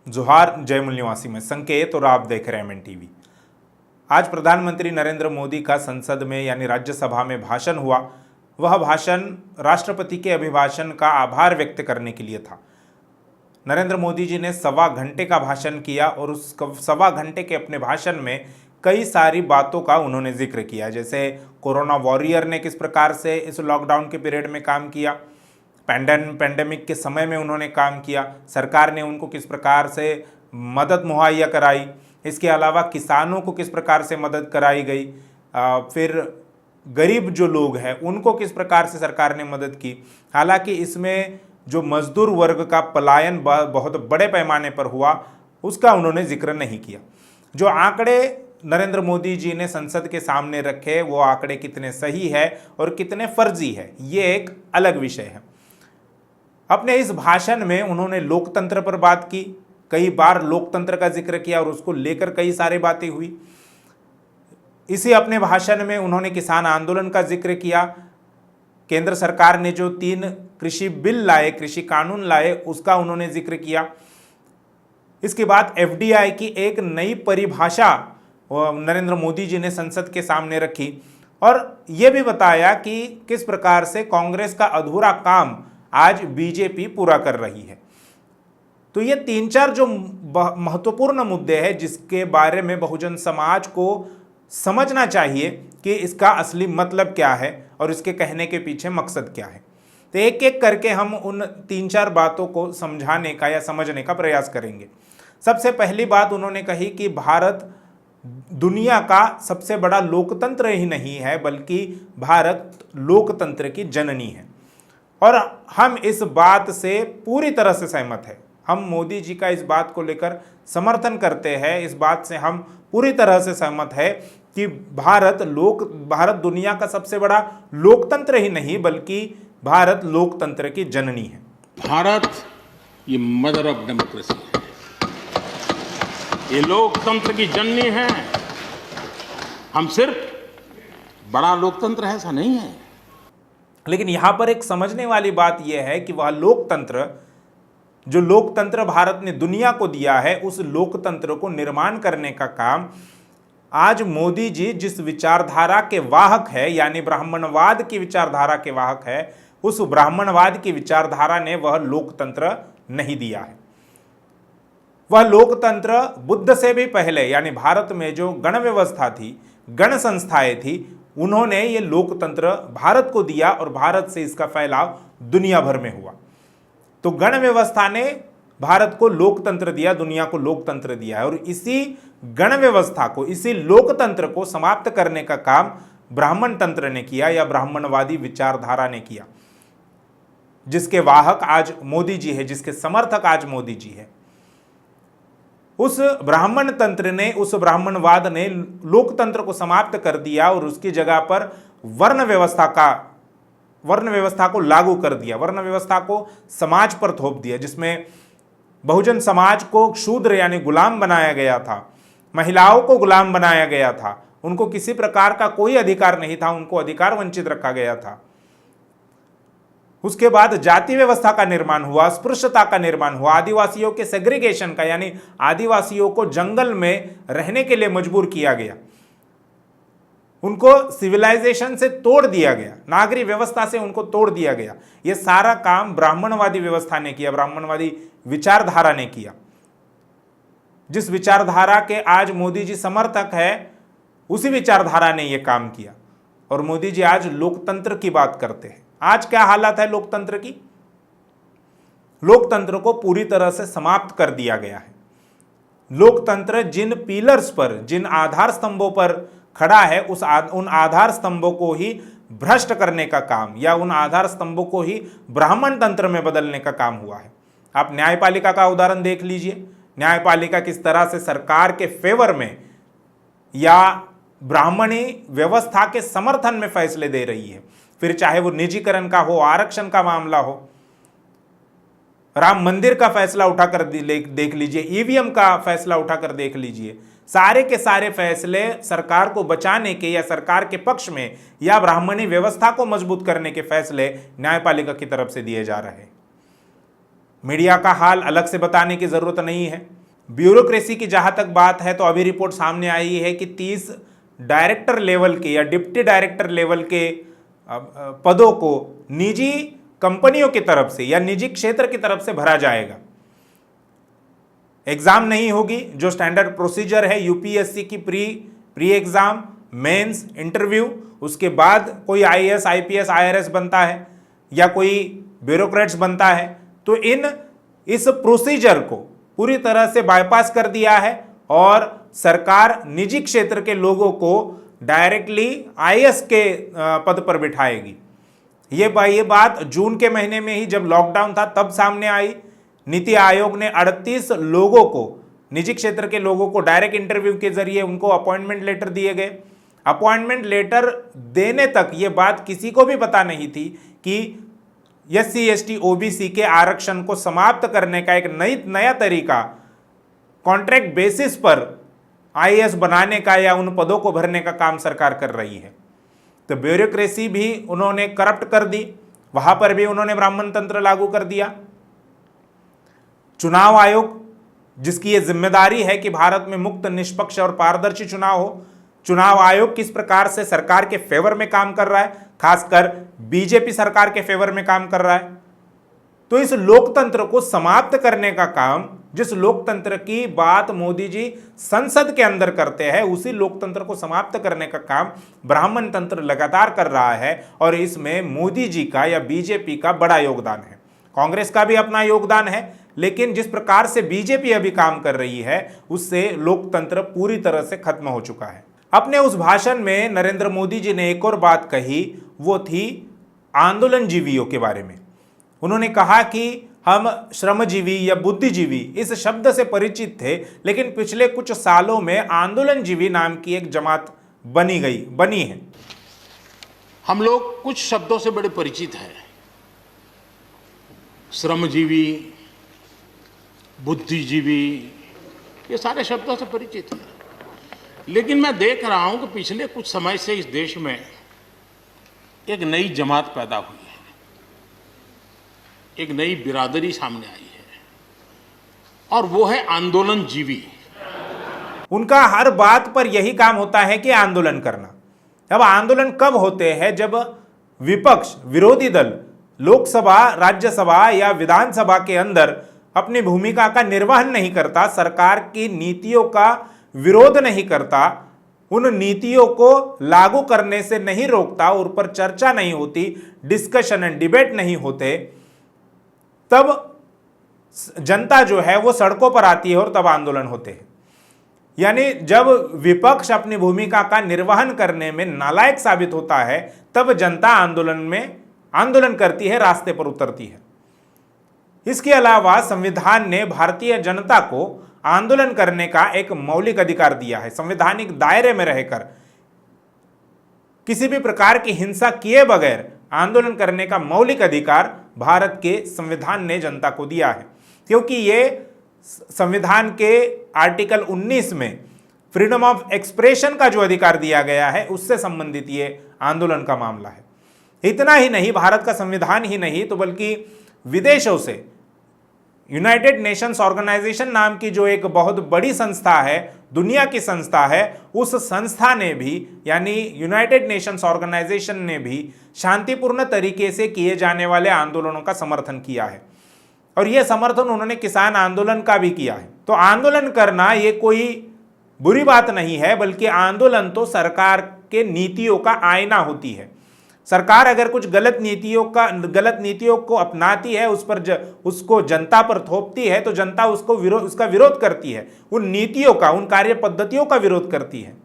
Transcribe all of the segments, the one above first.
जोहार जय मूल निवासी में संकेत और आप देख रहे हैं एमएन टीवी। आज प्रधानमंत्री नरेंद्र मोदी का संसद में यानी राज्यसभा में भाषण हुआ। वह भाषण राष्ट्रपति के अभिभाषण का आभार व्यक्त करने के लिए था। नरेंद्र मोदी जी ने 1.25 घंटे का भाषण किया और उस 1.25 घंटे के अपने भाषण में कई सारी बातों का उन्होंने जिक्र किया, जैसे कोरोना वॉरियर ने किस प्रकार से इस लॉकडाउन के पीरियड में काम किया, पैंडेमिक के समय में उन्होंने काम किया, सरकार ने उनको किस प्रकार से मदद मुहैया कराई, इसके अलावा किसानों को किस प्रकार से मदद कराई गई, फिर गरीब जो लोग हैं उनको किस प्रकार से सरकार ने मदद की। हालांकि इसमें जो मजदूर वर्ग का पलायन बहुत बड़े पैमाने पर हुआ उसका उन्होंने जिक्र नहीं किया। जो आंकड़े नरेंद्र मोदी जी ने संसद के सामने रखे वो आंकड़े कितने सही है और कितने फर्जी है ये एक अलग विषय है। अपने इस भाषण में उन्होंने लोकतंत्र पर बात की, कई बार लोकतंत्र का जिक्र किया और उसको लेकर कई सारी बातें हुई। इसी अपने भाषण में उन्होंने किसान आंदोलन का जिक्र किया, केंद्र सरकार ने जो 3 कृषि बिल लाए, कृषि कानून लाए, उसका उन्होंने जिक्र किया। इसके बाद एफडीआई की एक नई परिभाषा नरेंद्र मोदी जी ने संसद के सामने रखी और यह भी बताया कि किस प्रकार से कांग्रेस का अधूरा काम आज बीजेपी पूरा कर रही है। तो ये 3-4 जो महत्वपूर्ण मुद्दे हैं जिसके बारे में बहुजन समाज को समझना चाहिए कि इसका असली मतलब क्या है और इसके कहने के पीछे मकसद क्या है। तो एक एक करके हम उन 3-4 बातों को समझाने का या समझने का प्रयास करेंगे। सबसे पहली बात उन्होंने कही कि भारत दुनिया का सबसे बड़ा लोकतंत्र ही नहीं है बल्कि भारत लोकतंत्र की जननी है और हम इस बात से पूरी तरह से सहमत हैं। हम मोदी जी का इस बात को लेकर समर्थन करते हैं, इस बात से हम पूरी तरह से सहमत है कि भारत दुनिया का सबसे बड़ा लोकतंत्र ही नहीं बल्कि भारत लोकतंत्र की जननी है। भारत ये मदर ऑफ डेमोक्रेसी है, ये लोकतंत्र की जननी है। हम सिर्फ बड़ा लोकतंत्र है ऐसा नहीं है, लेकिन यहां पर एक समझने वाली बात यह है कि वह लोकतंत्र, जो लोकतंत्र भारत ने दुनिया को दिया है, उस लोकतंत्र को निर्माण करने का काम आज मोदी जी जिस विचारधारा के वाहक है यानी ब्राह्मणवाद की विचारधारा के वाहक है, उस ब्राह्मणवाद की विचारधारा ने वह लोकतंत्र नहीं दिया है। वह लोकतंत्र बुद्ध से भी पहले यानी भारत में जो गण व्यवस्था थी, गण संस्थाएं थी, उन्होंने ये लोकतंत्र भारत को दिया और भारत से इसका फैलाव दुनिया भर में हुआ। तो गण व्यवस्था ने भारत को लोकतंत्र दिया, दुनिया को लोकतंत्र दिया है और इसी गण व्यवस्था को, इसी लोकतंत्र को समाप्त करने का काम ब्राह्मण तंत्र ने किया या ब्राह्मणवादी विचारधारा ने किया, जिसके वाहक आज मोदी जी है, जिसके समर्थक आज मोदी जी है। उस ब्राह्मण तंत्र ने, उस ब्राह्मणवाद ने लोकतंत्र को समाप्त कर दिया और उसकी जगह पर वर्ण व्यवस्था को लागू कर दिया, वर्ण व्यवस्था को समाज पर थोप दिया, जिसमें बहुजन समाज को शूद्र यानी गुलाम बनाया गया था, महिलाओं को गुलाम बनाया गया था, उनको किसी प्रकार का कोई अधिकार नहीं था, उनको अधिकार वंचित रखा गया था। उसके बाद जाति व्यवस्था का निर्माण हुआ, अस्पृश्यता का निर्माण हुआ, आदिवासियों के सेग्रीगेशन का यानी आदिवासियों को जंगल में रहने के लिए मजबूर किया गया, उनको सिविलाइजेशन से तोड़ दिया गया, नागरिक व्यवस्था से उनको तोड़ दिया गया। यह सारा काम ब्राह्मणवादी व्यवस्था ने किया, ब्राह्मणवादी विचारधारा ने किया। जिस विचारधारा के आज मोदी जी समर्थक है उसी विचारधारा ने यह काम किया और मोदी जी आज लोकतंत्र की बात करते हैं। आज क्या हालत है लोकतंत्र की? लोकतंत्र को पूरी तरह से समाप्त कर दिया गया है। लोकतंत्र जिन पिलर्स पर, जिन आधार स्तंभों पर खड़ा है उन आधार स्तंभों को ही भ्रष्ट करने का काम या उन आधार स्तंभों को ही ब्राह्मण तंत्र में बदलने का काम हुआ है। आप न्यायपालिका का उदाहरण देख लीजिए, न्यायपालिका किस तरह से सरकार के फेवर में या ब्राह्मणी व्यवस्था के समर्थन में फैसले दे रही है, फिर चाहे वो निजीकरण का हो, आरक्षण का मामला हो, राम मंदिर का फैसला उठाकर देख लीजिए, ईवीएम का फैसला उठाकर देख लीजिए। सारे के सारे फैसले सरकार को बचाने के या सरकार के पक्ष में या ब्राह्मणी व्यवस्था को मजबूत करने के फैसले न्यायपालिका की तरफ से दिए जा रहे हैं। मीडिया का हाल अलग से बताने की ज़रूरत नहीं है। ब्यूरोक्रेसी की जहाँ तक बात है तो अभी रिपोर्ट सामने आई है कि 30 डायरेक्टर लेवल के या डिप्टी डायरेक्टर लेवल के पदों को निजी कंपनियों की तरफ से या निजी क्षेत्र की तरफ से भरा जाएगा। एग्जाम नहीं होगी, जो स्टैंडर्ड प्रोसीजर है यूपीएससी की प्री एग्जाम, मेंस, इंटरव्यू, उसके बाद कोई आईएएस, आईपीएस, आईआरएस बनता है या कोई ब्यूरोक्रेट्स बनता है, तो इस प्रोसीजर को पूरी तरह से बाईपास कर दिया है और सरकार निजी क्षेत्र के लोगों को डायरेक्टली आईएएस के पद पर बिठाएगी। ये बात जून के महीने में ही जब लॉकडाउन था तब सामने आई। नीति आयोग ने 38 लोगों को, निजी क्षेत्र के लोगों को डायरेक्ट इंटरव्यू के जरिए उनको अपॉइंटमेंट लेटर दिए गए। अपॉइंटमेंट लेटर देने तक ये बात किसी को भी पता नहीं थी कि एससी एसटी ओबीसी के आरक्षण को समाप्त करने का एक नया तरीका कॉन्ट्रैक्ट बेसिस पर आईएएस बनाने का या उन पदों को भरने का काम सरकार कर रही है। तो ब्यूरोक्रेसी भी उन्होंने करप्ट कर दी, वहां पर भी उन्होंने ब्राह्मण तंत्र लागू कर दिया। चुनाव आयोग, जिसकी यह जिम्मेदारी है कि भारत में मुक्त, निष्पक्ष और पारदर्शी चुनाव हो, चुनाव आयोग किस प्रकार से सरकार के फेवर में काम कर रहा है, खासकर बीजेपी सरकार के फेवर में काम कर रहा है। तो इस लोकतंत्र को समाप्त करने का काम, जिस लोकतंत्र की बात मोदी जी संसद के अंदर करते हैं, उसी लोकतंत्र को समाप्त करने का काम ब्राह्मण तंत्र लगातार कर रहा है और इसमें मोदी जी का या बीजेपी का बड़ा योगदान है। कांग्रेस का भी अपना योगदान है, लेकिन जिस प्रकार से बीजेपी अभी काम कर रही है उससे लोकतंत्र पूरी तरह से खत्म हो चुका है। अपने उस भाषण में नरेंद्र मोदी जी ने एक और बात कही, वो थी आंदोलनजीवियों के बारे में। उन्होंने कहा कि हम श्रमजीवी या बुद्धिजीवी इस शब्द से परिचित थे, लेकिन पिछले कुछ सालों में आंदोलनजीवी नाम की एक जमात बनी है। हम लोग कुछ शब्दों से बड़े परिचित हैं, श्रमजीवी, बुद्धिजीवी, ये सारे शब्दों से परिचित हैं। लेकिन मैं देख रहा हूं कि पिछले कुछ समय से इस देश में एक नई जमात पैदा हुई है, एक नई बिरादरी सामने आई है और वो है आंदोलनजीवी। उनका हर बात पर यही काम होता है कि आंदोलन करना। अब आंदोलन कब होते हैं? जब विपक्ष, विरोधी दल लोकसभा, राज्यसभा या विधानसभा के अंदर अपनी भूमिका का निर्वहन नहीं करता, सरकार की नीतियों का विरोध नहीं करता, उन नीतियों को लागू करने से नहीं रोकता, उन पर चर्चा नहीं होती, डिस्कशन एंड डिबेट नहीं होते, तब जनता जो है वो सड़कों पर आती है और तब आंदोलन होते हैं। यानी जब विपक्ष अपनी भूमिका का निर्वहन करने में नालायक साबित होता है तब जनता आंदोलन करती है, रास्ते पर उतरती है। इसके अलावा संविधान ने भारतीय जनता को आंदोलन करने का एक मौलिक अधिकार दिया है। संवैधानिक दायरे में रहकर किसी भी प्रकार की हिंसा किए बगैर आंदोलन करने का मौलिक अधिकार भारत के संविधान ने जनता को दिया है, क्योंकि ये संविधान के आर्टिकल 19 में फ्रीडम ऑफ एक्सप्रेशन का जो अधिकार दिया गया है उससे संबंधित ये आंदोलन का मामला है। इतना ही नहीं, भारत का संविधान ही नहीं तो बल्कि विदेशों से यूनाइटेड नेशंस ऑर्गेनाइजेशन नाम की जो एक बहुत बड़ी संस्था है, दुनिया की संस्था है, उस संस्था ने भी यानी यूनाइटेड नेशंस ऑर्गेनाइजेशन ने भी शांतिपूर्ण तरीके से किए जाने वाले आंदोलनों का समर्थन किया है और यह समर्थन उन्होंने किसान आंदोलन का भी किया है। तो आंदोलन करना ये कोई बुरी बात नहीं है, बल्कि आंदोलन तो सरकार के नीतियों का आईना होती है। सरकार अगर कुछ गलत नीतियों को अपनाती है, उसको जनता पर थोपती है, तो जनता उसका विरोध करती है, उन नीतियों का, उन कार्य पद्धतियों का विरोध करती है।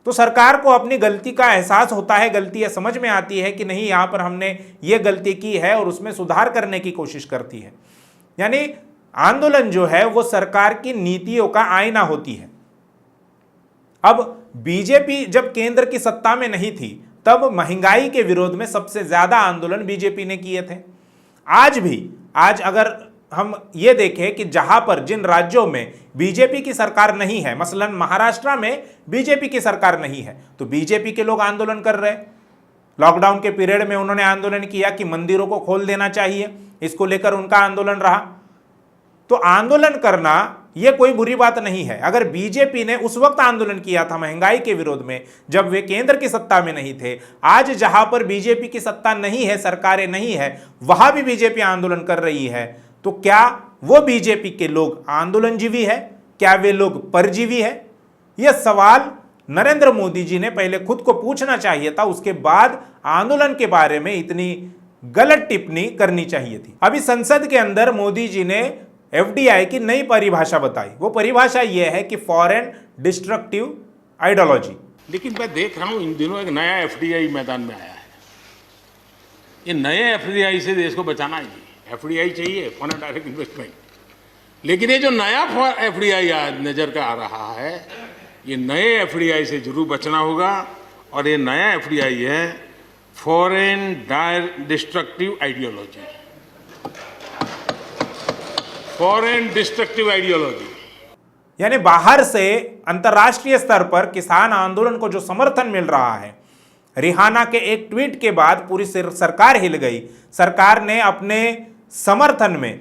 तो सरकार को अपनी गलती का एहसास होता है, गलती समझ में आती है कि नहीं, यहाँ पर हमने ये गलती की है और उसमें सुधार करने की कोशिश करती है। यानी आंदोलन जो है वो सरकार की नीतियों का आईना होती है। अब बीजेपी जब केंद्र की सत्ता में नहीं थी तब महंगाई के विरोध में सबसे ज्यादा आंदोलन बीजेपी ने किए थे। आज अगर हम ये देखें कि जहां पर जिन राज्यों में बीजेपी की सरकार नहीं है, मसलन महाराष्ट्र में बीजेपी की सरकार नहीं है, तो बीजेपी के लोग आंदोलन कर रहे हैं। लॉकडाउन के पीरियड में उन्होंने आंदोलन किया कि मंदिरों को खोल देना चाहिए, इसको लेकर उनका आंदोलन रहा। तो आंदोलन करना यह कोई बुरी बात नहीं है। अगर बीजेपी ने उस वक्त आंदोलन किया था महंगाई के विरोध में, जब वे केंद्र की सत्ता में नहीं थे, आज जहां पर बीजेपी की सत्ता नहीं है, सरकारें नहीं है, वहां भी बीजेपी आंदोलन कर रही है, तो क्या वो बीजेपी के लोग आंदोलनजीवी है? क्या वे लोग परजीवी है? यह सवाल नरेंद्र मोदी जी ने पहले खुद को पूछना चाहिए था, उसके बाद आंदोलन के बारे में इतनी गलत टिप्पणी करनी चाहिए थी। अभी संसद के अंदर मोदी जी ने एफडीआई की नई परिभाषा बताई। वो परिभाषा यह है कि फॉरेन डिस्ट्रक्टिव आइडियोलॉजी। लेकिन मैं देख रहा हूं इन दिनों एक नया एफडीआई मैदान में आया है। ये नए एफडीआई से देश को बचाना है। एफडीआई चाहिए, फॉरेन डायरेक्ट इन्वेस्टमेंट, लेकिन ये जो नया एफडीआई नजर का आ रहा है, ये नए एफडीआई से जरूर बचना होगा। और ये नया एफडीआई है foreign destructive ideology, foreign destructive ideology. यानी बाहर से अंतर्राष्ट्रीय स्तर पर किसान आंदोलन को जो समर्थन मिल रहा है, रिहाना के एक ट्वीट के बाद पूरी सरकार हिल गई। सरकार ने अपने समर्थन में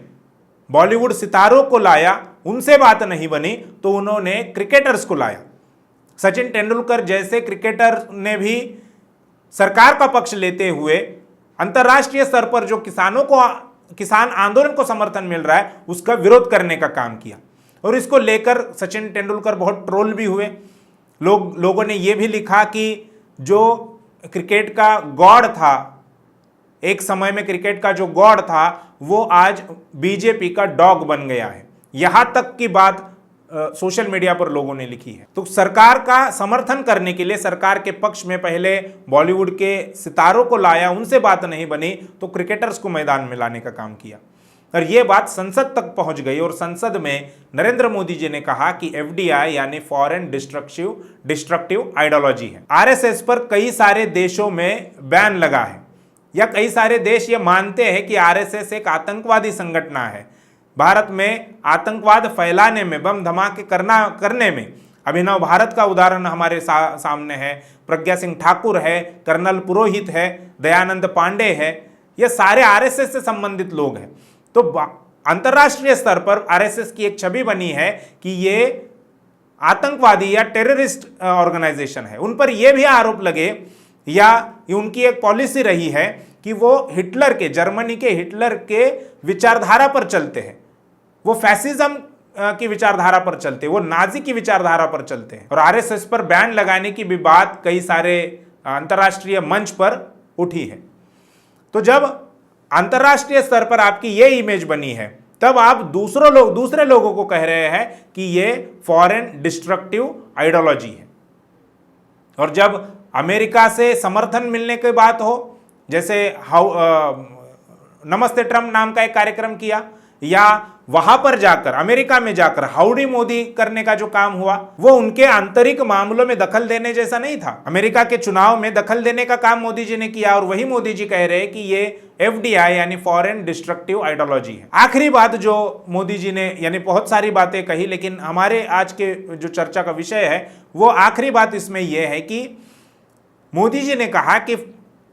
बॉलीवुड सितारों को लाया, उनसे बात नहीं बनी तो उन्होंने क्रिकेटर्स को लाया। सचिन तेंदुलकर जैसे क्रिकेटर ने भी सरकार का पक्ष लेते हुए अंतर्राष्ट्रीय स्तर पर जो किसान आंदोलन को समर्थन मिल रहा है उसका विरोध करने का काम किया। और इसको लेकर सचिन तेंदुलकर बहुत ट्रोल भी हुए। लोगों ने यह भी लिखा कि जो क्रिकेट का गॉड था, एक समय में क्रिकेट का जो गॉड था, वो आज बीजेपी का डॉग बन गया है। यहां तक की बात सोशल मीडिया पर लोगों ने लिखी है। तो सरकार का समर्थन करने के लिए सरकार के पक्ष में पहले बॉलीवुड के सितारों को लाया, उनसे बात नहीं बनी तो क्रिकेटर्स को मैदान में लाने का काम किया। और यह बात संसद तक पहुंच गई और संसद में नरेंद्र मोदी जी ने कहा कि एफडीआई यानी फॉरेन डिस्ट्रक्टिव आइडियोलॉजी है। आरएसएस पर कई सारे देशों में बैन लगा है, या कई सारे देश ये मानते हैं कि आरएसएस एक आतंकवादी संगठन है। भारत में आतंकवाद फैलाने में, बम धमाके करने में अभिनव भारत का उदाहरण हमारे सामने है। प्रज्ञा सिंह ठाकुर है, कर्नल पुरोहित है, दयानंद पांडे है, ये सारे आरएसएस से संबंधित लोग हैं। तो अंतर्राष्ट्रीय स्तर पर आरएसएस की एक छवि बनी है कि ये आतंकवादी या टेररिस्ट ऑर्गेनाइजेशन है। उन पर यह भी आरोप लगे या उनकी एक पॉलिसी रही है कि वो जर्मनी के हिटलर के विचारधारा पर चलते हैं, वो फैसिज्म की विचारधारा पर चलते हैं, वो नाजी की विचारधारा पर चलते हैं। और आरएसएस पर बैन लगाने की भी बात कई सारे अंतर्राष्ट्रीय मंच पर उठी है। तो जब अंतर्राष्ट्रीय स्तर पर आपकी ये इमेज बनी है, तब आप दूसरे लोगों को कह रहे हैं कि ये फॉरेन डिस्ट्रक्टिव आइडियोलॉजी है। और जब अमेरिका से समर्थन मिलने की बात हो, जैसे नमस्ते ट्रम्प नाम का एक कार्यक्रम किया, या वहां पर जाकर अमेरिका में जाकर हाउडी मोदी करने का जो काम हुआ, वो उनके आंतरिक मामलों में दखल देने जैसा नहीं था। अमेरिका के चुनाव में दखल देने का काम मोदी जी ने किया और वही मोदी जी कह रहे हैं कि ये एफडीआई यानी फॉरेन डिस्ट्रक्टिव आइडियोलॉजी है। आखिरी बात जो मोदी जी ने, यानी बहुत सारी बातें कही, लेकिन हमारे आज के जो चर्चा का विषय है वो आखिरी बात इसमें यह है कि मोदी जी ने कहा कि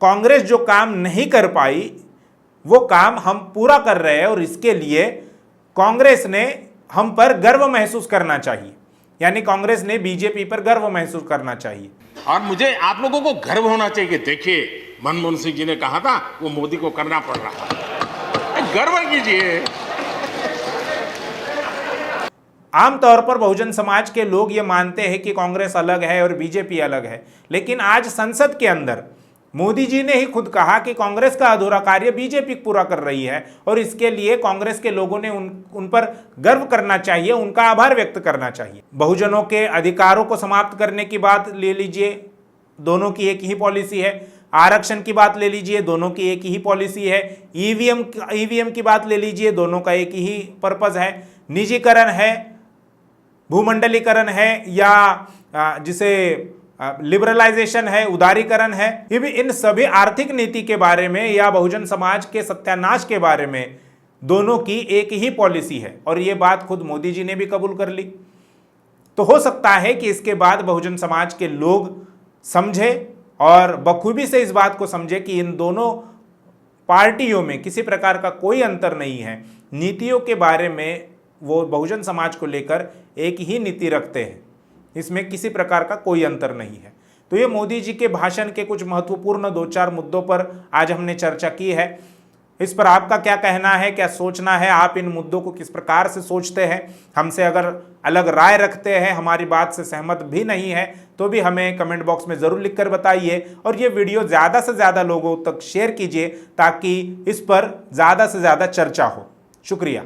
कांग्रेस जो काम नहीं कर पाई वो काम हम पूरा कर रहे हैं और इसके लिए कांग्रेस ने हम पर गर्व महसूस करना चाहिए, यानी कांग्रेस ने बीजेपी पर गर्व महसूस करना चाहिए। और मुझे आप लोगों को गर्व होना चाहिए कि देखिए मनमोहन सिंह जी ने कहा था वो मोदी को करना पड़ रहा है, गर्व कीजिए। आमतौर पर बहुजन समाज के लोग ये मानते हैं कि कांग्रेस अलग है और बीजेपी अलग है, लेकिन आज संसद के अंदर मोदी जी ने ही खुद कहा कि कांग्रेस का अधूरा कार्य बीजेपी पूरा कर रही है और इसके लिए कांग्रेस के लोगों ने उन पर गर्व करना चाहिए, उनका आभार व्यक्त करना चाहिए। बहुजनों के अधिकारों को समाप्त करने की बात ले लीजिए, दोनों की एक ही पॉलिसी है। आरक्षण की बात ले लीजिए, दोनों की एक ही पॉलिसी है। ईवीएम की बात ले लीजिए, दोनों का एक ही पर्पज है। निजीकरण है, भूमंडलीकरण है, या जिसे लिबरलाइजेशन है, उदारीकरण है, ये भी इन सभी आर्थिक नीति के बारे में या बहुजन समाज के सत्यानाश के बारे में दोनों की एक ही पॉलिसी है और ये बात खुद मोदी जी ने भी कबूल कर ली। तो हो सकता है कि इसके बाद बहुजन समाज के लोग समझे और बखूबी से इस बात को समझे कि इन दोनों पार्टियों में किसी प्रकार का कोई अंतर नहीं है। नीतियों के बारे में वो बहुजन समाज को लेकर एक ही नीति रखते हैं, इसमें किसी प्रकार का कोई अंतर नहीं है। तो ये मोदी जी के भाषण के कुछ महत्वपूर्ण 2-4 मुद्दों पर आज हमने चर्चा की है। इस पर आपका क्या कहना है, क्या सोचना है, आप इन मुद्दों को किस प्रकार से सोचते हैं? हमसे अगर अलग राय रखते हैं, हमारी बात से सहमत भी नहीं है, तो भी हमें कमेंट बॉक्स में ज़रूर लिखकर बताइए और ये वीडियो ज़्यादा से ज़्यादा लोगों तक शेयर कीजिए ताकि इस पर ज़्यादा से ज़्यादा चर्चा हो। शुक्रिया।